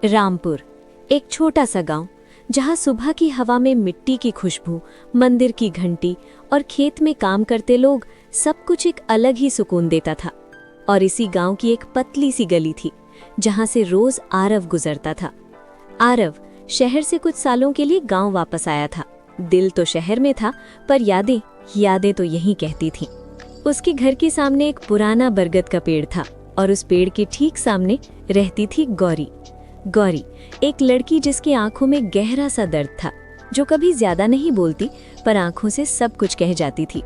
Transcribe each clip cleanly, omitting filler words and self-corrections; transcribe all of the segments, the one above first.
रामपुर, एक छोटा सा गांव जहां सुबह की हवा में मिट्टी की खुशबू, मंदिर की घंटी और खेत में काम करते लोग, सब कुछ एक अलग ही सुकून देता था। और इसी गांव की एक पतली सी गली थी जहां से रोज आरव गुजरता था। आरव शहर से कुछ सालों के लिए गांव वापस आया था। दिल तो शहर में था, पर यादें तो यहीं कहती थीं। उसके घर के सामने एक पुराना बरगद का पेड़ था और उस पेड़ के ठीक सामने रहती थी गौरी। गौरी एक लड़की जिसकी आंखों में गहरा सा दर्द था, जो कभी ज्यादा नहीं बोलती पर आंखों से सब कुछ कह जाती थी।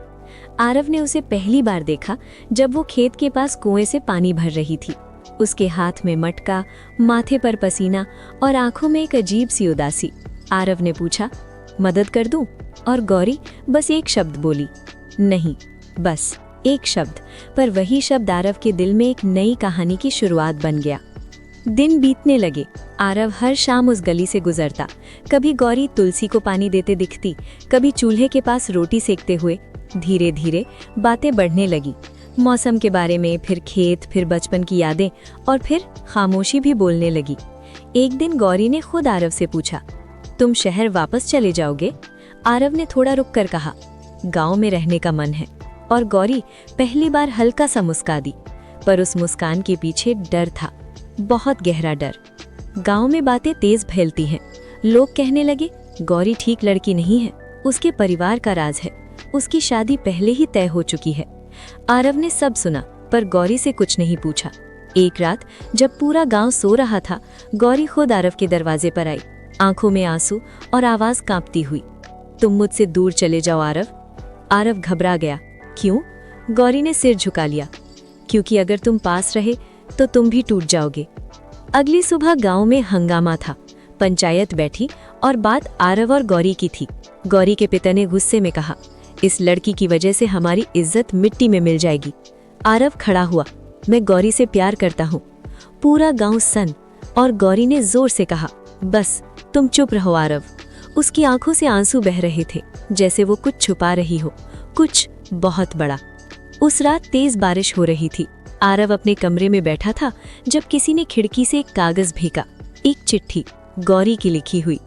आरव ने उसे पहली बार देखा जब वो खेत के पास कुएं से पानी भर रही थी। उसके हाथ में मटका, माथे पर पसीना और आंखों में एक अजीब सी उदासी। आरव ने पूछा, मदद कर दूं? और गौरी बस एक शब्द बोली, नहीं। बस एक शब्द, पर वही शब्द आरव के दिल में एक नई कहानी की शुरुआत बन गया। दिन बीतने लगे। आरव हर शाम उस गली से गुजरता। कभी गौरी तुलसी को पानी देते दिखती, कभी चूल्हे के पास रोटी सेकते हुए। धीरे धीरे बातें बढ़ने लगी, मौसम के बारे में, फिर खेत, फिर बचपन की यादें, और फिर खामोशी भी बोलने लगी। एक दिन गौरी ने खुद आरव से पूछा, तुम शहर वापस चले जाओगे? आरव ने थोड़ा रुक कर कहा, गांव में रहने का मन है। और गौरी पहली बार हल्का सा मुस्का दी, पर उस मुस्कान के पीछे डर था, बहुत गहरा डर। गांव में बातें तेज फैलती हैं। लोग कहने लगे, गौरी ठीक लड़की नहीं है, उसके परिवार का राज है, उसकी शादी पहले ही तय हो चुकी है। आरव ने सब सुना, पर गौरी से कुछ नहीं पूछा। एक रात जब पूरा गांव सो रहा था, गौरी खुद आरव के दरवाजे पर आई, आंखों में आंसू और आवाज कांपती हुई, तुम मुझसे दूर चले जाओ आरव। आरव घबरा गया। क्यों? गौरी ने सिर झुका लिया, क्योंकि अगर तुम पास रहे तो तुम भी टूट जाओगे। अगली सुबह गांव में हंगामा था। पंचायत बैठी और बात आरव और गौरी की थी। गौरी के पिता ने गुस्से में कहा, इस लड़की की वजह से हमारी इज्जत मिट्टी में मिल जाएगी। आरव खड़ा हुआ, मैं गौरी से प्यार करता हूँ। पूरा गांव सन, और गौरी ने जोर से कहा, बस तुम चुप रहो आरव। उसकी आंखों से आंसू बह रहे थे, जैसे वो कुछ छुपा रही हो, कुछ बहुत बड़ा। उस रात तेज बारिश हो रही थी। आरव अपने कमरे में बैठा था जब किसी ने खिड़की से एक कागज फेंका, एक चिट्ठी, गौरी की लिखी हुई।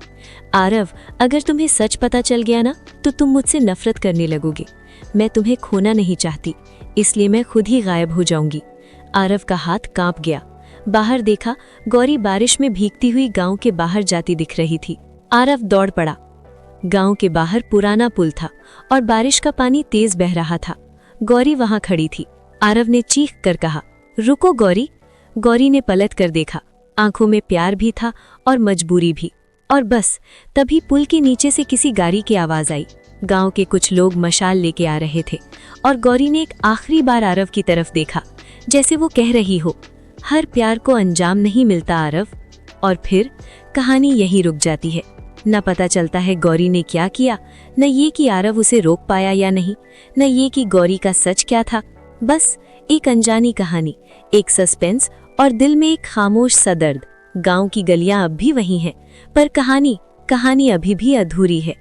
आरव, अगर तुम्हें सच पता चल गया ना, तो तुम मुझसे नफरत करने लगोगे। मैं तुम्हें खोना नहीं चाहती, इसलिए मैं खुद ही गायब हो जाऊंगी। आरव का हाथ कांप गया। बाहर देखा, गौरी बारिश में भीगती हुई गांव के बाहर जाती दिख रही थी। आरव दौड़ पड़ा। गांव के बाहर पुराना पुल था और बारिश का पानी तेज बह रहा था। गौरी वहां खड़ी थी। आरव ने चीख कर कहा, रुको गौरी। गौरी ने पलट कर देखा, आंखों में प्यार भी था और मजबूरी भी। और बस तभी पुल के नीचे से किसी गाड़ी की आवाज आई। गांव के कुछ लोग मशाल लेके आ रहे थे, और गौरी ने एक आखिरी बार आरव की तरफ देखा, जैसे वो कह रही हो, हर प्यार को अंजाम नहीं मिलता आरव। और फिर कहानी यहीं रुक जाती है। न पता चलता है गौरी ने क्या किया, न ये कि आरव उसे रोक पाया या नहीं, न ये कि गौरी का सच क्या था। बस एक अनजानी कहानी, एक सस्पेंस, और दिल में एक खामोश सा दर्द। गांव की गलियां अब भी वही हैं, पर कहानी अभी भी अधूरी है।